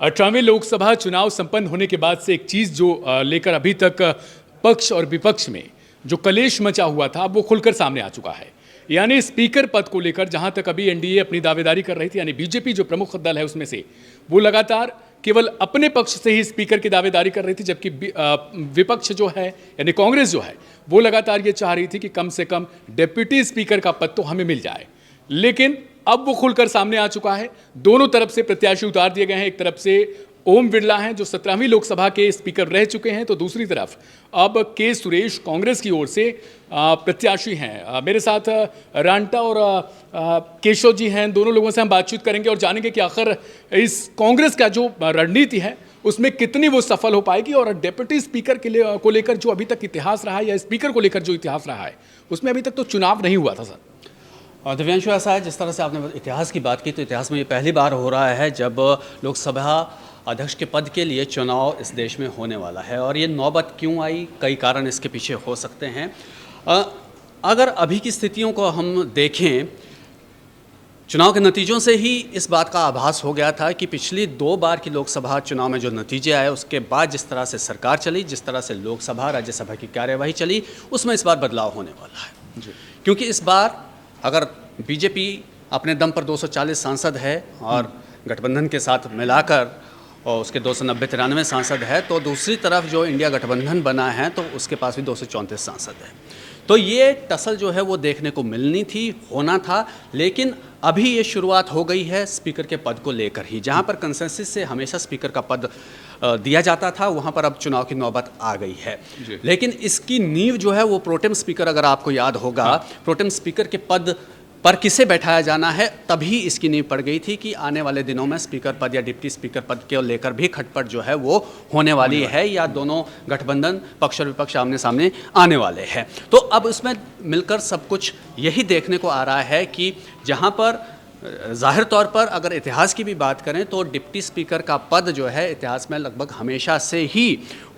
18वें लोकसभा चुनाव संपन्न होने के बाद से एक चीज जो लेकर अभी तक पक्ष और विपक्ष में जो कलेश मचा हुआ था वो खुलकर सामने आ चुका है। यानी स्पीकर पद को लेकर जहां तक अभी एनडीए अपनी दावेदारी कर रही थी, यानी बीजेपी जो प्रमुख दल है उसमें से वो लगातार केवल अपने पक्ष से ही स्पीकर की दावेदारी कर रही थी, जबकि विपक्ष जो है यानी कांग्रेस जो है वो लगातार ये चाह रही थी कि कम से कम डिप्टी स्पीकर का पद तो हमें मिल जाए। लेकिन अब वो खुलकर सामने आ चुका है। दोनों तरफ से प्रत्याशी उतार दिए गए हैं। एक तरफ से ओम बिरला हैं जो 17वीं लोकसभा के स्पीकर रह चुके हैं, तो दूसरी तरफ अब के सुरेश कांग्रेस की ओर से प्रत्याशी हैं। मेरे साथ रांटा और केशव जी हैं। दोनों लोगों से हम बातचीत करेंगे और जानेंगे कि आखिर इस कांग्रेस का जो रणनीति है उसमें कितनी वो सफल हो पाएगी, और डिप्टी स्पीकर के लिए को लेकर जो अभी तक इतिहास रहा है या स्पीकर को लेकर जो इतिहास रहा है उसमें अभी तक तो चुनाव नहीं हुआ था। सर दिव्यांशु, ऐसा है जिस तरह से आपने इतिहास की बात की, तो इतिहास में ये पहली बार हो रहा है जब लोकसभा अध्यक्ष के पद के लिए चुनाव इस देश में होने वाला है। और ये नौबत क्यों आई, कई कारण इसके पीछे हो सकते हैं। अगर अभी की स्थितियों को हम देखें, चुनाव के नतीजों से ही इस बात का आभास हो गया था कि पिछली 2 बार की लोकसभा चुनाव में जो नतीजे आए उसके बाद जिस तरह से सरकार चली, जिस तरह से लोकसभा राज्यसभा की कार्यवाही चली, उसमें इस बार बदलाव होने वाला है जी। क्योंकि इस बार अगर बीजेपी अपने दम पर 240 सांसद है और गठबंधन के साथ मिलाकर और उसके 290-93 सांसद है, तो दूसरी तरफ जो इंडिया गठबंधन बना है तो उसके पास भी 234 सांसद है। तो ये टसल जो है वो देखने को मिलनी थी, होना था। लेकिन अभी ये शुरुआत हो गई है स्पीकर के पद को लेकर ही। जहाँ पर कंसेंसस से हमेशा स्पीकर का पद दिया जाता था, वहाँ पर अब चुनाव की नौबत आ गई है। लेकिन इसकी नींव जो है वो प्रोटेम स्पीकर, अगर आपको याद होगा, प्रोटेम स्पीकर के पद पर किसे बैठाया जाना है, तभी इसकी नींव पड़ गई थी कि आने वाले दिनों में स्पीकर पद या डिप्टी स्पीकर पद के लेकर भी खटपट जो है वो होने वाली है, या दोनों गठबंधन पक्ष और विपक्ष आमने सामने आने वाले हैं। तो अब इसमें मिलकर सब कुछ यही देखने को आ रहा है कि जहां पर जाहिर तौर पर अगर इतिहास की भी बात करें तो डिप्टी स्पीकर का पद जो है इतिहास में लगभग हमेशा से ही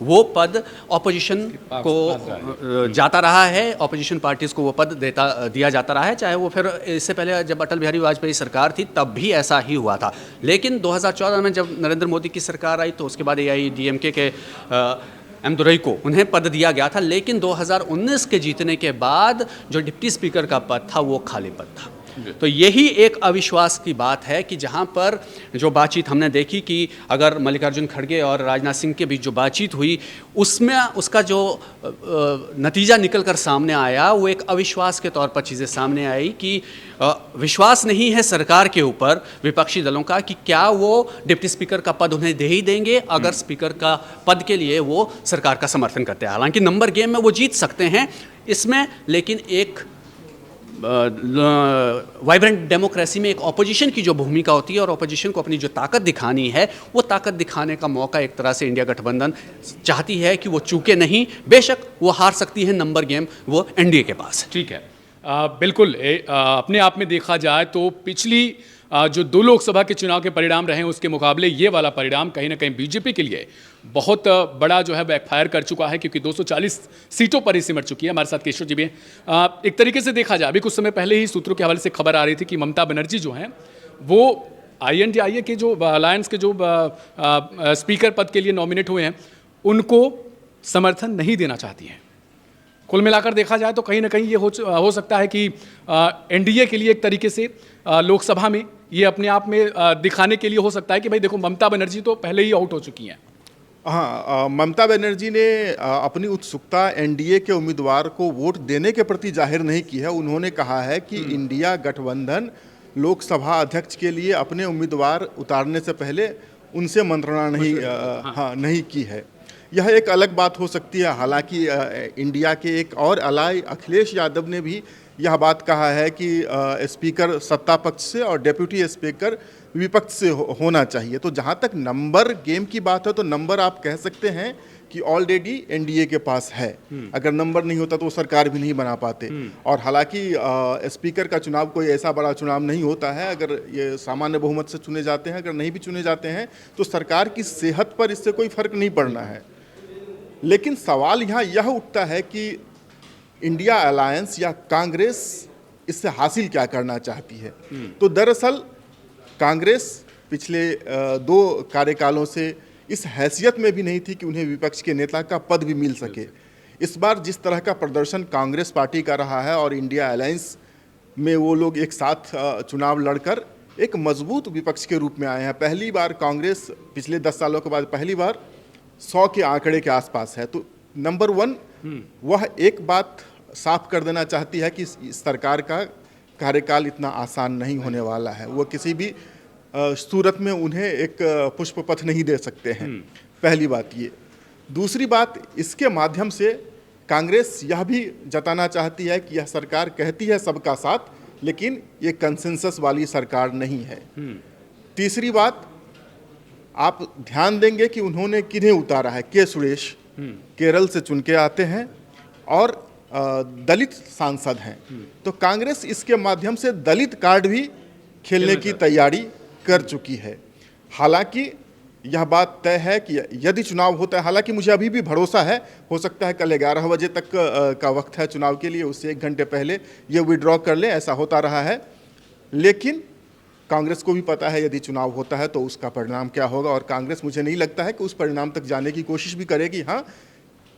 वो पद ऑपोजिशन को जाता रहा है, ऑपोजिशन पार्टीज़ को वो पद दिया जाता रहा है। चाहे वो फिर इससे पहले जब अटल बिहारी वाजपेयी सरकार थी तब भी ऐसा ही हुआ था। लेकिन 2014 में जब नरेंद्र मोदी की सरकार आई तो उसके बाद AIADMK के एम दुरई को उन्हें पद दिया गया था। लेकिन 2019 के जीतने के बाद जो डिप्टी स्पीकर का पद था वो खाली पद था। तो यही एक अविश्वास की बात है कि जहां पर जो बातचीत हमने देखी कि अगर मल्लिकार्जुन खड़गे और राजनाथ सिंह के बीच जो बातचीत हुई उसमें उसका जो नतीजा निकलकर सामने आया वो एक अविश्वास के तौर पर चीज़ें सामने आई कि विश्वास नहीं है सरकार के ऊपर विपक्षी दलों का कि क्या वो डिप्टी स्पीकर का पद उन्हें दे ही देंगे अगर स्पीकर का पद के लिए वो सरकार का समर्थन करते हैं। हालांकि नंबर गेम में वो जीत सकते हैं इसमें, लेकिन एक वाइब्रेंट डेमोक्रेसी में एक ऑपोजिशन की जो भूमिका होती है और ऑपोजिशन को अपनी जो ताकत दिखानी है वो ताकत दिखाने का मौका एक तरह से इंडिया गठबंधन चाहती है कि वो चूके नहीं। बेशक वो हार सकती है, नंबर गेम वो एनडीए के पास है। ठीक है, बिल्कुल। अपने आप में देखा जाए तो पिछली जो 2 लोकसभा के चुनाव के परिणाम रहे हैं उसके मुकाबले ये वाला परिणाम कहीं ना कहीं बीजेपी के लिए बहुत बड़ा जो है बैकफायर कर चुका है, क्योंकि 240 सीटों पर ही सिमट चुकी है। हमारे साथ केशव जी भी हैं। एक तरीके से देखा जाए, अभी कुछ समय पहले ही सूत्रों के हवाले से खबर आ रही थी कि ममता बनर्जी जो हैं वो INDIA के जो अलायंस के जो स्पीकर पद के लिए नॉमिनेट हुए हैं उनको समर्थन नहीं देना चाहती हैं। कुल मिलाकर देखा जाए तो कहीं ना कहीं ये हो सकता है कि एनडीए के लिए एक तरीके से लोकसभा में ये अपने आप में दिखाने के लिए हो सकता है कि भाई देखो ममता बनर्जी तो पहले ही आउट हो चुकी हैं। हाँ, ममता बनर्जी ने अपनी उत्सुकता एनडीए के उम्मीदवार को वोट देने के प्रति जाहिर नहीं की है। उन्होंने कहा है कि इंडिया गठबंधन लोकसभा अध्यक्ष के लिए अपने उम्मीदवार उतारने से पहले उनसे मंत्रणा नहीं की है। यह एक अलग बात हो सकती है। हालांकि इंडिया के एक और अलाय अखिलेश यादव ने भी यह बात कहा है कि स्पीकर सत्ता पक्ष से और डेप्यूटी स्पीकर विपक्ष से होना चाहिए। तो जहां तक नंबर गेम की बात है तो नंबर आप कह सकते हैं कि ऑलरेडी एनडीए के पास है। अगर नंबर नहीं होता तो वो सरकार भी नहीं बना पाते। और हालांकि स्पीकर का चुनाव कोई ऐसा बड़ा चुनाव नहीं होता है। अगर ये सामान्य बहुमत से चुने जाते हैं, अगर नहीं भी चुने जाते हैं तो सरकार की सेहत पर इससे कोई फर्क नहीं पड़ना है। लेकिन सवाल यहाँ यह उठता है कि इंडिया अलायंस या कांग्रेस इससे हासिल क्या करना चाहती है। तो दरअसल कांग्रेस पिछले 2 कार्यकालों से इस हैसियत में भी नहीं थी कि उन्हें विपक्ष के नेता का पद भी मिल सके। इस बार जिस तरह का प्रदर्शन कांग्रेस पार्टी का रहा है और इंडिया अलायंस में वो लोग एक साथ चुनाव लड़कर एक मजबूत विपक्ष के रूप में आए हैं। पहली बार कांग्रेस पिछले 10 सालों के बाद पहली बार 100 के आंकड़े के आसपास है। तो नंबर 1 वह एक बात साफ कर देना चाहती है कि इस सरकार का कार्यकाल इतना आसान नहीं होने वाला है। वो किसी भी सूरत में उन्हें एक पुष्प पथ नहीं दे सकते हैं। पहली बात ये। दूसरी बात, इसके माध्यम से कांग्रेस यह भी जताना चाहती है कि यह सरकार कहती है सबका साथ, लेकिन ये कंसेंसस वाली सरकार नहीं है। तीसरी बात, आप ध्यान देंगे कि उन्होंने किन्हें उतारा है। के सुरेश केरल से चुन के आते हैं और दलित सांसद हैं। तो कांग्रेस इसके माध्यम से दलित कार्ड भी खेलने की तैयारी कर चुकी है। हालांकि यह बात तय है कि यदि चुनाव होता है, हालांकि मुझे अभी भी भरोसा है, हो सकता है कल 11 बजे तक का वक्त है चुनाव के लिए, उससे 1 घंटे पहले ये विड्रॉ कर ले, ऐसा होता रहा है। लेकिन कांग्रेस को भी पता है यदि चुनाव होता है तो उसका परिणाम क्या होगा, और कांग्रेस मुझे नहीं लगता है कि उस परिणाम तक जाने की कोशिश भी करेगी। हाँ,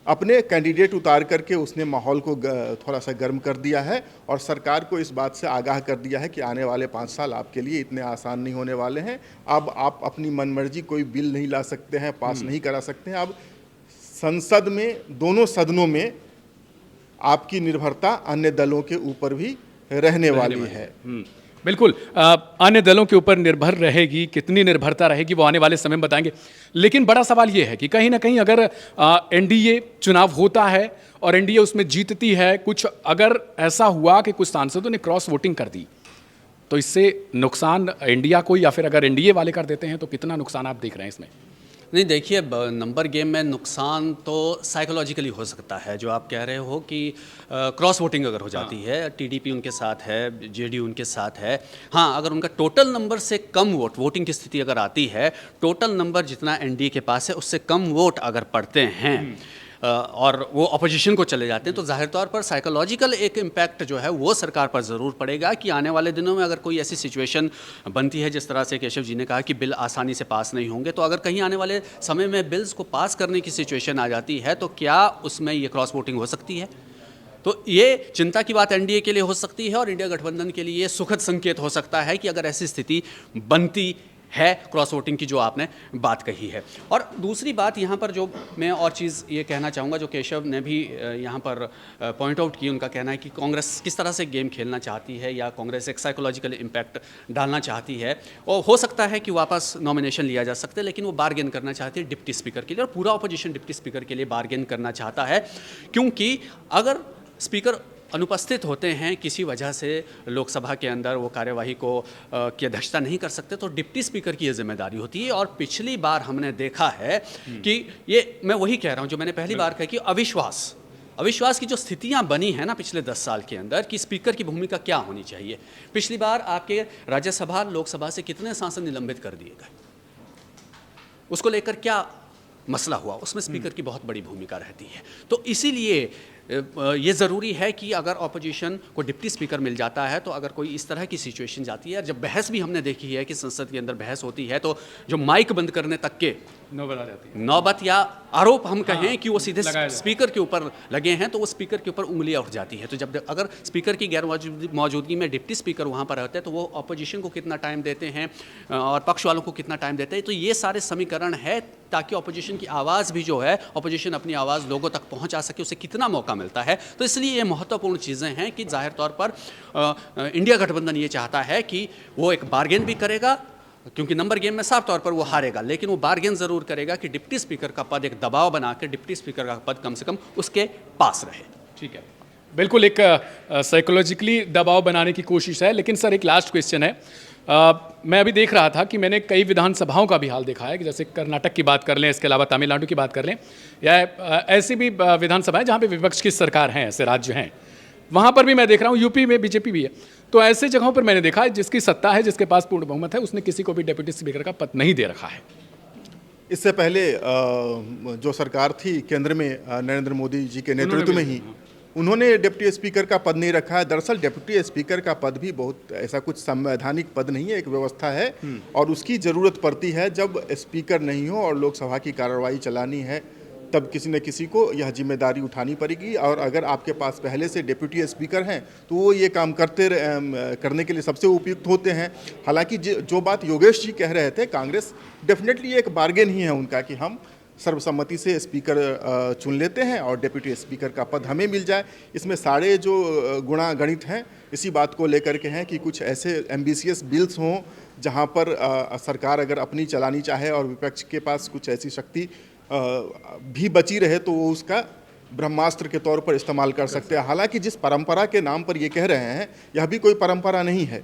अपने कैंडिडेट उतार करके उसने माहौल को थोड़ा सा गर्म कर दिया है और सरकार को इस बात से आगाह कर दिया है कि आने वाले 5 साल आपके लिए इतने आसान नहीं होने वाले हैं। अब आप अपनी मनमर्जी कोई बिल नहीं ला सकते हैं, पास नहीं करा सकते हैं। अब संसद में, दोनों सदनों में आपकी निर्भरता अन्य दलों के ऊपर भी रहने वाली है। बिल्कुल, अन्य दलों के ऊपर निर्भर रहेगी, कितनी निर्भरता रहेगी वो आने वाले समय में बताएंगे। लेकिन बड़ा सवाल ये है कि कहीं ना कहीं अगर एनडीए चुनाव होता है और एनडीए उसमें जीतती है, कुछ अगर ऐसा हुआ कि कुछ सांसदों ने क्रॉस वोटिंग कर दी, तो इससे नुकसान इंडिया को, या फिर अगर एनडीए वाले कर देते हैं तो कितना नुकसान आप देख रहे हैं इसमें? नहीं, देखिए, नंबर गेम में नुकसान तो साइकोलॉजिकली हो सकता है। जो आप कह रहे हो कि क्रॉस वोटिंग अगर हो जाती है, टीडीपी उनके साथ है, जेडीयू उनके साथ है। हाँ, अगर उनका टोटल नंबर से कम वोटिंग की स्थिति अगर आती है, टोटल नंबर जितना एनडीए के पास है उससे कम वोट अगर पड़ते हैं और वो अपोजिशन को चले जाते हैं, तो जाहिर तौर पर साइकोलॉजिकल एक इम्पैक्ट जो है वो सरकार पर ज़रूर पड़ेगा कि आने वाले दिनों में अगर कोई ऐसी सिचुएशन बनती है, जिस तरह से केशव जी ने कहा कि बिल आसानी से पास नहीं होंगे, तो अगर कहीं आने वाले समय में बिल्स को पास करने की सिचुएशन आ जाती है तो क्या उसमें ये क्रॉस वोटिंग हो सकती है? तो ये चिंता की बात एनडीए के लिए हो सकती है और इंडिया गठबंधन के लिए ये सुखद संकेत हो सकता है कि अगर ऐसी स्थिति बनती है क्रॉस वोटिंग की, जो आपने बात कही है। और दूसरी बात यहाँ पर जो मैं और चीज़ ये कहना चाहूँगा, जो केशव ने भी यहाँ पर पॉइंट आउट की, उनका कहना है कि कांग्रेस किस तरह से गेम खेलना चाहती है या कांग्रेस एक साइकोलॉजिकल इम्पैक्ट डालना चाहती है। और हो सकता है कि वापस नॉमिनेशन लिया जा सकता है, लेकिन वो बार्गेन करना चाहती है डिप्टी स्पीकर के लिए, और पूरा अपोजिशन डिप्टी स्पीकर के लिए बार्गेन करना चाहता है, क्योंकि अगर स्पीकर अनुपस्थित होते हैं किसी वजह से लोकसभा के अंदर, वो कार्यवाही को की अध्यक्षता नहीं कर सकते, तो डिप्टी स्पीकर की ये जिम्मेदारी होती है। और पिछली बार हमने देखा है कि ये, मैं वही कह रहा हूँ जो मैंने पहली बार कहा कि अविश्वास की जो स्थितियां बनी है ना पिछले 10 साल के अंदर, कि स्पीकर की भूमिका क्या होनी चाहिए। पिछली बार आपके राज्यसभा, लोकसभा से कितने सांसद निलंबित कर दिए गए, उसको लेकर क्या मसला हुआ, उसमें स्पीकर की बहुत बड़ी भूमिका रहती है। तो इसीलिए ये ज़रूरी है कि अगर ऑपोजिशन को डिप्टी स्पीकर मिल जाता है, तो अगर कोई इस तरह की सिचुएशन जाती है, जब बहस भी हमने देखी है कि संसद के अंदर बहस होती है, तो जो माइक बंद करने तक के नौबत आ जाती है, नौबत या आरोप हम कहें कि वो सीधे स्पीकर के ऊपर लगे हैं, तो वो स्पीकर के ऊपर उंगलियां उठ जाती है। तो जब अगर स्पीकर की गैर मौजूदगी में डिप्टी स्पीकर वहाँ पर रहते हैं, तो वो ऑपोजिशन को कितना टाइम देते हैं और पक्ष वालों को कितना टाइम देते हैं। तो ये सारे समीकरण है ताकि ऑपोजिशन की आवाज़ भी जो है, ऑपोजिशन अपनी आवाज़ लोगों तक पहुँचा सके, उसे कितना मौका मिलता है। तो इसलिए ये महत्वपूर्ण चीज़ें हैं कि जाहिर तौर पर इंडिया गठबंधन ये चाहता है कि वो एक बार्गेन भी करेगा, क्योंकि नंबर गेम में साफ तौर पर वो हारेगा, लेकिन वो बार्गेन ज़रूर करेगा कि डिप्टी स्पीकर का पद, एक दबाव बना के डिप्टी स्पीकर का पद कम से कम उसके पास रहे। ठीक है, बिल्कुल एक साइकोलॉजिकली दबाव बनाने की कोशिश है। लेकिन सर, एक लास्ट क्वेश्चन है। मैं अभी देख रहा था कि मैंने कई विधानसभाओं का भी हाल देखा है कि जैसे कर्नाटक की बात कर लें, इसके अलावा तमिलनाडु की बात कर लें, या ऐसी भी विधानसभाएं जहाँ पे विपक्ष की सरकार हैं, ऐसे राज्य हैं, वहाँ पर भी मैं देख रहा हूँ, यूपी में बीजेपी भी है। तो ऐसे जगहों पर मैंने देखा है जिसकी सत्ता है, जिसके पास पूर्ण बहुमत है, उसने किसी को भी डिप्टी स्पीकर का पद नहीं दे रखा है। इससे पहले जो सरकार थी केंद्र में नरेंद्र मोदी जी के नेतृत्व में ही, उन्होंने डिप्टी स्पीकर का पद नहीं रखा है। दरअसल डिप्टी स्पीकर का पद भी बहुत ऐसा कुछ संवैधानिक पद नहीं है, एक व्यवस्था है और उसकी ज़रूरत पड़ती है जब स्पीकर नहीं हो और लोकसभा की कार्रवाई चलानी है, तब किसी न किसी को यह जिम्मेदारी उठानी पड़ेगी। और अगर आपके पास पहले से डिप्टी स्पीकर हैं तो वो ये काम करने के लिए सबसे उपयुक्त होते हैं। हालांकि जो बात योगेश जी कह रहे थे, कांग्रेस डेफिनेटली एक बार्गेन ही है उनका कि हम सर्वसम्मति से स्पीकर चुन लेते हैं और डिप्टी स्पीकर का पद हमें मिल जाए। इसमें सारे जो गुणा गणित हैं इसी बात को लेकर के हैं कि कुछ ऐसे एम्बिशियस बिल्स हों जहां पर सरकार अगर अपनी चलानी चाहे और विपक्ष के पास कुछ ऐसी शक्ति भी बची रहे तो वो उसका ब्रह्मास्त्र के तौर पर इस्तेमाल कर सकते हैं। हालांकि जिस परंपरा के नाम पर ये कह रहे हैं यह भी कोई परंपरा नहीं है,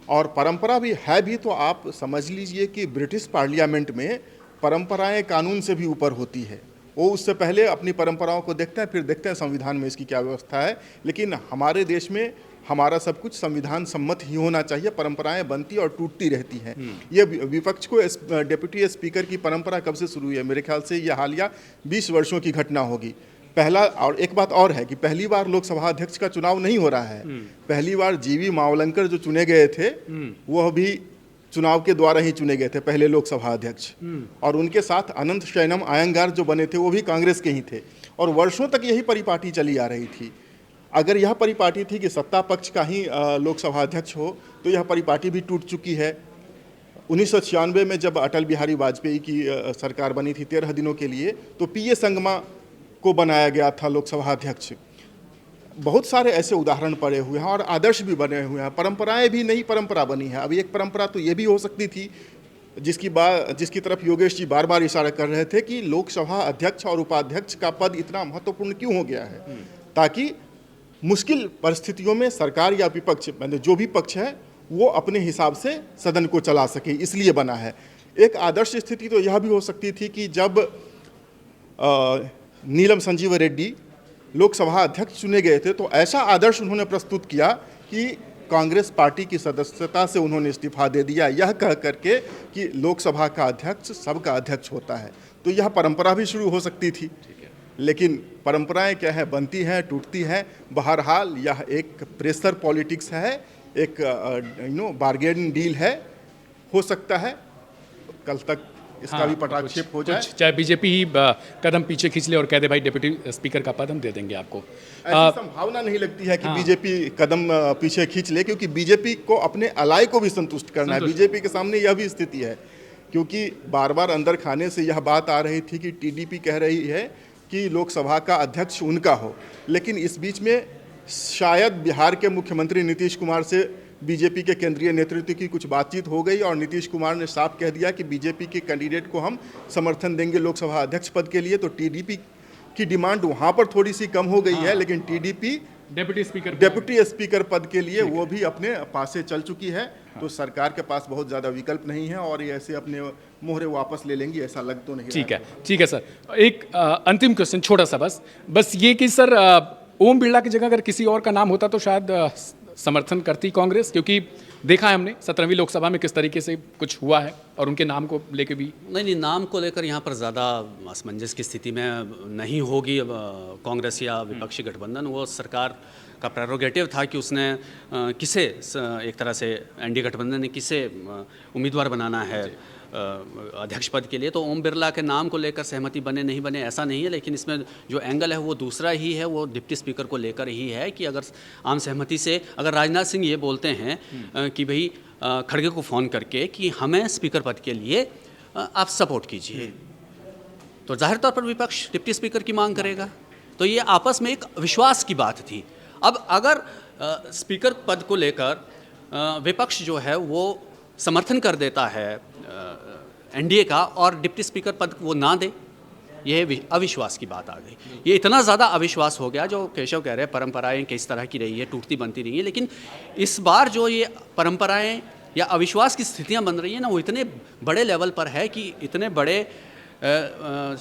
और परंपरा भी है भी तो आप समझ लीजिए कि ब्रिटिश पार्लियामेंट में परंपराएं कानून से भी ऊपर होती है। वो उससे पहले अपनी परंपराओं को देखते हैं, फिर देखते हैं संविधान में इसकी क्या व्यवस्था है। लेकिन हमारे देश में हमारा सब कुछ संविधान सम्मत ही होना चाहिए, परंपराएं बनती और टूटती रहती हैं। ये विपक्ष को डिप्टी स्पीकर की परंपरा कब से शुरू हुई है? मेरे ख्याल से ये हालिया 20 वर्षों की घटना होगी। पहला, और एक बात और है कि पहली बार लोकसभा अध्यक्ष का चुनाव नहीं हो रहा है। पहली बार जीवी मावलंकर जो चुने गए थे वह भी चुनाव के द्वारा ही चुने गए थे, पहले लोकसभा अध्यक्ष, और उनके साथ अनंत शयनम अयंगार जो बने थे वो भी कांग्रेस के ही थे, और वर्षों तक यही परिपाटी चली आ रही थी। अगर यह परिपाटी थी कि सत्ता पक्ष का ही लोकसभा अध्यक्ष हो तो यह परिपाटी भी टूट चुकी है। 1996 में जब अटल बिहारी वाजपेयी की सरकार बनी थी 13 दिनों के लिए, तो पीए संगमा को बनाया गया था लोकसभा अध्यक्ष। बहुत सारे ऐसे उदाहरण पड़े हुए हैं और आदर्श भी बने हुए हैं। परंपराएं भी नई परंपरा बनी है। अभी एक परंपरा तो ये भी हो सकती थी जिसकी तरफ योगेश जी बार बार इशारा कर रहे थे कि लोकसभा अध्यक्ष और उपाध्यक्ष का पद इतना महत्वपूर्ण क्यों हो गया है, ताकि मुश्किल परिस्थितियों में सरकार या विपक्ष, जो भी पक्ष है, वो अपने हिसाब से सदन को चला सके, इसलिए बना है। एक आदर्श स्थिति तो यह भी हो सकती थी कि जब नीलम संजीव रेड्डी लोकसभा अध्यक्ष चुने गए थे तो ऐसा आदर्श उन्होंने प्रस्तुत किया कि कांग्रेस पार्टी की सदस्यता से उन्होंने इस्तीफा दे दिया, यह कह करके कि लोकसभा का अध्यक्ष सबका अध्यक्ष होता है। तो यह परंपरा भी शुरू हो सकती थी। लेकिन परंपराएं क्या है, बनती हैं, टूटती हैं। बहरहाल यह एक प्रेशर पॉलिटिक्स है, एक बार्गेन डील है। हो सकता है कल तक इसका भी पटाक्षेप हो जाए, चाहे बीजेपी ही कदम पीछे खींच ले और कह दे भाई डिप्टी स्पीकर का पद हम दे देंगे आपको। ऐसी संभावना नहीं लगती है कि बीजेपी कदम पीछे खींच ले, क्योंकि बीजेपी को अपने अलाय को भी संतुष्ट करना है। बीजेपी के सामने यह भी स्थिति है, क्योंकि बार बार अंदर खाने से यह बात आ रही थी कि टीडीपी कह रही है कि लोकसभा का अध्यक्ष उनका हो, लेकिन इस बीच में शायद बिहार के मुख्यमंत्री नीतीश कुमार से बीजेपी के केंद्रीय नेतृत्व की कुछ बातचीत हो गई और नीतीश कुमार ने साफ कह दिया कि बीजेपी के कैंडिडेट को हम समर्थन देंगे लोकसभा अध्यक्ष पद के लिए। तो टीडीपी की डिमांड वहां पर थोड़ी सी कम हो गई है, लेकिन टीडीपी डिप्टी स्पीकर पद के लिए वो भी अपने पास से चल चुकी है। तो सरकार के पास बहुत ज़्यादा विकल्प नहीं है और ये ऐसे अपने मोहरे वापस ले लेंगी, ऐसा लग तो नहीं। ठीक है सर। एक अंतिम क्वेश्चन छोटा सा, बस ये कि सर ओम बिरला की जगह अगर किसी और का नाम होता तो शायद समर्थन करती कांग्रेस, क्योंकि देखा है हमने 17वीं लोकसभा में किस तरीके से कुछ हुआ है और उनके नाम को लेके भी। नहीं, नाम को लेकर यहाँ पर ज़्यादा असमंजस की स्थिति में नहीं होगी कांग्रेस या विपक्षी गठबंधन। वो सरकार का प्रेरोगेटिव था कि उसने किसे एक तरह से एनडीए गठबंधन ने किसे उम्मीदवार बनाना है अध्यक्ष पद के लिए। तो ओम बिरला के नाम को लेकर सहमति बने नहीं बने ऐसा नहीं है, लेकिन इसमें जो एंगल है वो दूसरा ही है, वो डिप्टी स्पीकर को लेकर ही है कि अगर आम सहमति से अगर राजनाथ सिंह ये बोलते हैं कि भाई खड़गे को फ़ोन करके कि हमें स्पीकर पद के लिए आप सपोर्ट कीजिए, तो जाहिर तौर पर विपक्ष डिप्टी स्पीकर की मांग करेगा। तो ये आपस में एक विश्वास की बात थी। अब अगर स्पीकर पद को लेकर विपक्ष जो है वो समर्थन कर देता है एनडीए का और डिप्टी स्पीकर पद वो ना दे, यह अविश्वास की बात आ गई। ये इतना ज़्यादा अविश्वास हो गया, जो केशव कह रहे हैं परंपराएं किस तरह की रही है, टूटती बनती रही है, लेकिन इस बार जो ये परंपराएं या अविश्वास की स्थितियां बन रही हैं ना, वो इतने बड़े लेवल पर है कि इतने बड़े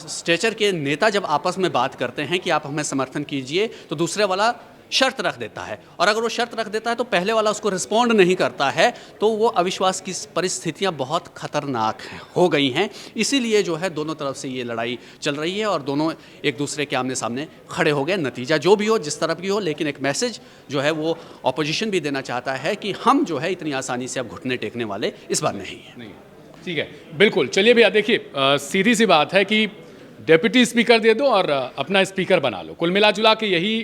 स्टेचर के नेता जब आपस में बात करते हैं कि आप हमें समर्थन कीजिए, तो दूसरे वाला शर्त रख देता है, और अगर वो शर्त रख देता है तो पहले वाला उसको रिस्पॉन्ड नहीं करता है, तो वो अविश्वास की परिस्थितियां बहुत खतरनाक हो गई हैं। इसीलिए जो है दोनों तरफ से ये लड़ाई चल रही है और दोनों एक दूसरे के आमने सामने खड़े हो गए। नतीजा जो भी हो, जिस तरफ की हो, लेकिन एक मैसेज जो है वो ऑपोजिशन भी देना चाहता है कि हम जो है इतनी आसानी से अब घुटने टेकने वाले इस बार नहीं है। नहीं, ठीक है, बिल्कुल। चलिए भैया, देखिए सीधी सी बात है कि डेप्यूटी स्पीकर दे दो और अपना स्पीकर बना लो। कुल मिला जुला के यही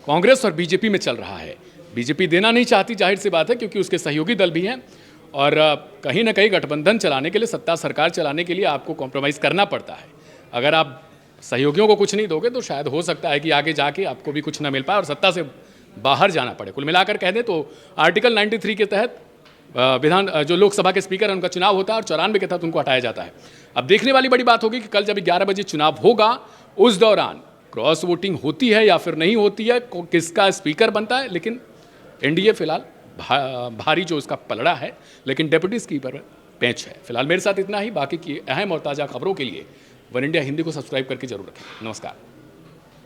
कांग्रेस और बीजेपी में चल रहा है। बीजेपी देना नहीं चाहती, जाहिर सी बात है, क्योंकि उसके सहयोगी दल भी हैं, और कहीं ना कहीं गठबंधन चलाने के लिए, सत्ता सरकार चलाने के लिए आपको कॉम्प्रोमाइज़ करना पड़ता है। अगर आप सहयोगियों को कुछ नहीं दोगे तो शायद हो सकता है कि आगे जाके आपको भी कुछ ना मिल पाए और सत्ता से बाहर जाना पड़े। कुल मिलाकर कह दें तो आर्टिकल 93 के तहत जो लोकसभा के स्पीकर हैं उनका चुनाव होता है और 94 के तहत उनको हटाया जाता है। अब देखने वाली बड़ी बात होगी कि कल जब 11 बजे चुनाव होगा, उस दौरान क्रॉस वोटिंग होती है या फिर नहीं होती है, किसका स्पीकर बनता है। लेकिन एनडीए फिलहाल भारी जो उसका पलड़ा है, लेकिन डेप्यूटी स्पीकर पेंच है। फिलहाल मेरे साथ इतना ही। बाकी की अहम और ताज़ा खबरों के लिए वन इंडिया हिंदी को सब्सक्राइब करके जरूर रखें। नमस्कार।